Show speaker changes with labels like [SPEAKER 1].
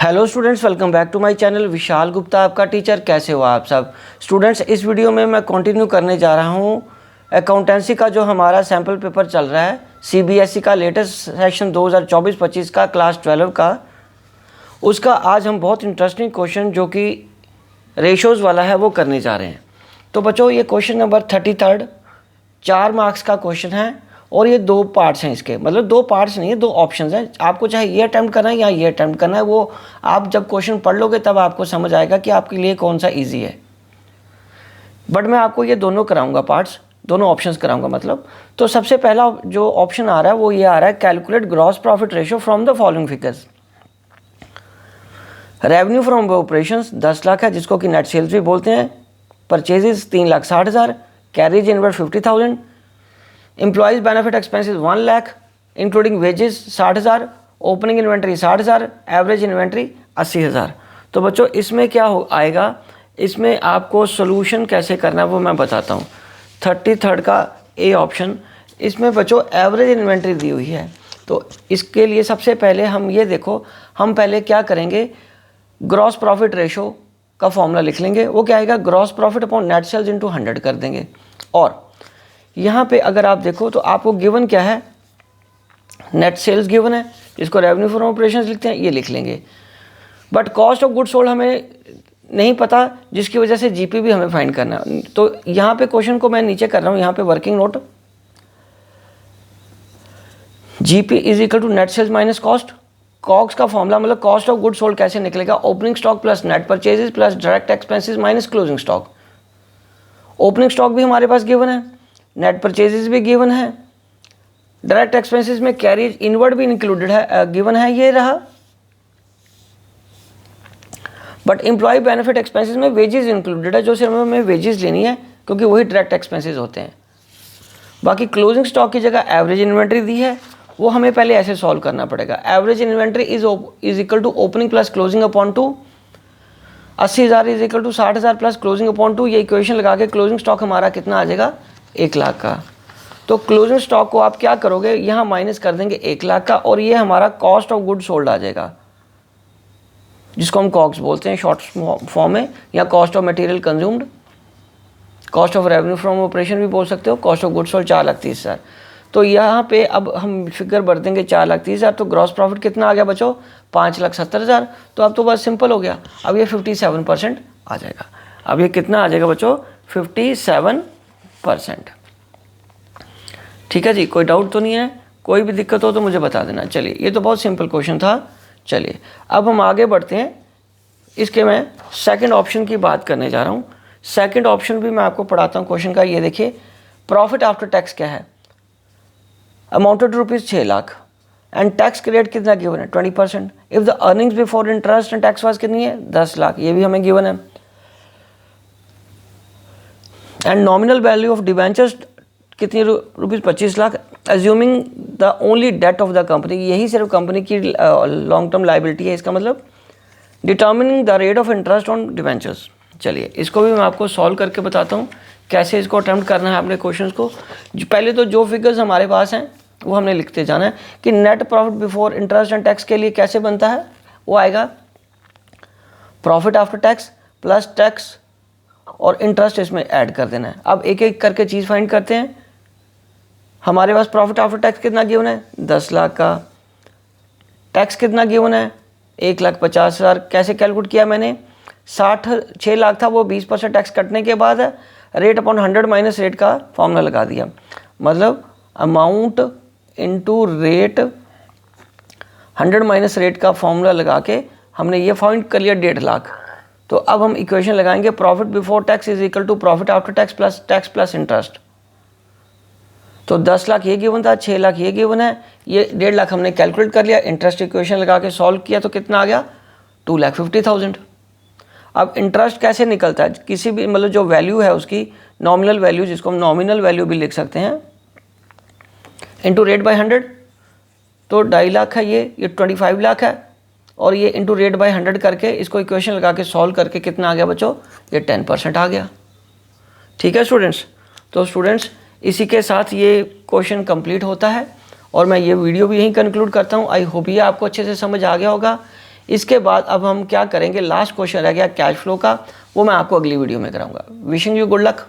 [SPEAKER 1] Hello students, welcome back to my channel. Vishal Gupta आपका teacher. कैसे हो आप सब स्टूडेंट्स? इस वीडियो में मैं कंटिन्यू करने जा रहा हूँ अकाउंटेंसी का जो हमारा सैम्पल पेपर चल रहा है सीबीएसई का लेटेस्ट सेशन 2024-25 का क्लास 12 का। उसका आज हम बहुत इंटरेस्टिंग क्वेश्चन जो कि रेशोज़ वाला है वो करने जा रहे हैं। तो बच्चों, ये क्वेश्चन नंबर 33 4 मार्क्स का क्वेश्चन है और ये 2 पार्ट्स हैं इसके, मतलब 2 पार्ट्स नहीं है, 2 ऑप्शंस हैं। आपको चाहे ये अटैम्प्ट करना है या ये अटैम्प्ट करना है, वो आप जब क्वेश्चन पढ़ लोगे तब आपको समझ आएगा कि आपके लिए कौन सा इजी है। बट मैं आपको ये दोनों कराऊंगा, पार्ट्स दोनों ऑप्शंस कराऊंगा मतलब। तो सबसे पहला जो ऑप्शन आ रहा है वो ये आ रहा है, calculate gross profit ratio from the following figures. Revenue from operations 10 lakh है, जिसको कि नेट सेल्स भी बोलते हैं। Purchases 3,60,000, carriage inward 50,000, employees benefit expenses 1 lakh including wages 60,000, opening inventory 60,000, average inventory 80,000। तो बच्चों इसमें क्या हो आएगा, इसमें आपको सोल्यूशन कैसे करना है वो मैं बताता हूँ। 33 का ए ऑप्शन, इसमें बच्चों एवरेज इन्वेंट्री दी हुई है। तो इसके लिए सबसे पहले हम ये देखो, हम पहले क्या करेंगे, ग्रॉस प्रॉफिट रेशो का फॉर्मूला लिख लेंगे। वो क्या आएगा, gross profit upon net sales into 100 कर देंगे। और यहाँ पे अगर आप देखो तो आपको गिवन क्या है, नेट सेल्स गिवन है, इसको रेवेन्यू फ्रॉम ऑपरेशंस लिखते हैं, ये लिख लेंगे। But cost of goods sold हमें नहीं पता, जिसकी वजह से जीपी भी हमें फाइंड करना है। तो यहाँ पे क्वेश्चन को मैं नीचे कर रहा हूँ, यहाँ पे working note, GP is equal to net sales minus cost. COGS का फॉर्मूला मतलब कॉस्ट ऑफ गुड्स सोल्ड कैसे निकलेगा, opening stock plus net purchases plus direct expenses minus closing stock. Opening stock भी हमारे पास गिवन है, नेट परचेजेस भी given है, डायरेक्ट एक्सपेंसेस में कैरेज इनवर्ड भी इंक्लूडेड है, गिवन है, ये रहा। बट एम्प्लॉय बेनिफिट एक्सपेंसेस में वेजेस इंक्लूडेड है, जो सिर्फ हमें वेजेस लेनी है क्योंकि वही डायरेक्ट एक्सपेंसेस होते हैं। बाकी क्लोजिंग स्टॉक की जगह एवरेज इन्वेंट्री दी है, वो हमें पहले ऐसे सॉल्व करना पड़ेगा। Average inventory is equal to opening plus closing upon 2, 80,000 is equal to 60,000 plus closing upon 2। ये इक्वेशन लगा के क्लोजिंग स्टॉक हमारा कितना आ जाएगा, 1 लाख का। तो क्लोजिंग स्टॉक को आप क्या करोगे, यहाँ माइनस कर देंगे 1 लाख का, और ये हमारा कॉस्ट ऑफ गुड सोल्ड आ जाएगा, जिसको हम कॉक्स बोलते हैं शॉर्ट फॉर्म में, या cost of material consumed, cost of revenue from operation भी बोल सकते हो। Cost of good sold 4,30,000। तो यहाँ पे अब हम फिगर भर देंगे 4,30,000। तो ग्रॉस प्रॉफिट कितना आ गया बच्चों, 5,70,000। तो अब तो बस सिंपल हो गया, अब ये 57% आ जाएगा। अब ये कितना आ जाएगा बच्चों, 57%। ठीक है जी, कोई डाउट तो नहीं है? कोई भी दिक्कत हो तो मुझे बता देना। चलिए, ये तो बहुत सिंपल क्वेश्चन था। चलिए अब हम आगे बढ़ते हैं। इसके मैं सेकंड ऑप्शन की बात करने जा रहा हूँ। सेकंड ऑप्शन भी मैं आपको पढ़ाता हूँ क्वेश्चन का। ये देखिए, प्रॉफिट आफ्टर टैक्स क्या है, amounted rupees 6 lakh and tax rate कितना गिवन है, 20%। If the earnings before interest and tax was कितनी है, 10 लाख, ये भी हमें गिवन है। And nominal value of debentures कितनी rupees, 25 lakh. Assuming the only debt of the company, यही सिर्फ कंपनी की लॉन्ग टर्म लाइबिलिटी है, इसका मतलब। Determining the rate of interest on debentures. चलिए इसको भी मैं आपको सॉल्व करके बताता हूँ कैसे इसको अटेम्प्ट करना है अपने क्वेश्चंस को। पहले तो जो फिगर्स हमारे पास हैं वो हमने लिखते जाना है कि net profit before interest and tax के लिए कैसे बनता है, वो आएगा profit after tax plus tax और इंटरेस्ट इसमें ऐड कर देना है। अब एक एक करके चीज़ फाइंड करते हैं। हमारे पास प्रॉफिट आफ्टर टैक्स कितना गिवन है, 10 लाख का। टैक्स कितना गिवन है, 1,50,000। कैसे कैलकुलेट किया मैंने, 6 लाख था, वो 20% टैक्स कटने के बाद है, रेट अपॉन 100 माइनस रेट का फॉर्मूला लगा दिया, मतलब amount into rate 100 minus rate का फॉर्मूला लगा के हमने ये फाइंड कर लिया 1.5 लाख। तो अब हम इक्वेशन लगाएंगे, profit before tax is equal to profit after tax plus interest. तो 10 लाख ये गिवन था, 6 लाख ये गिवन है, ये 1.5 लाख हमने कैलकुलेट कर लिया। इंटरेस्ट इक्वेशन लगा के सॉल्व किया तो कितना आ गया, 2,50,000। अब इंटरेस्ट कैसे निकलता है, किसी भी मतलब जो वैल्यू है उसकी नॉमिनल वैल्यू, जिसको हम नॉमिनल वैल्यू भी लिख सकते हैं, इंटू रेट बाई 100। तो 2.5 लाख है, ये 25 लाख है, और ये इंटू रेट बाई 100 करके इसको इक्वेशन लगा के सॉल्व करके कितना आ गया बच्चों, ये 10% आ गया। ठीक है स्टूडेंट्स, तो स्टूडेंट्स इसी के साथ ये क्वेश्चन कंप्लीट होता है और मैं ये वीडियो भी यहीं कंक्लूड करता हूँ। आई होप ये आपको अच्छे से समझ आ गया होगा। इसके बाद अब हम क्या करेंगे, लास्ट क्वेश्चन रह गया कैश फ्लो का, वो मैं आपको अगली वीडियो में कराऊंगा। Wishing you good luck.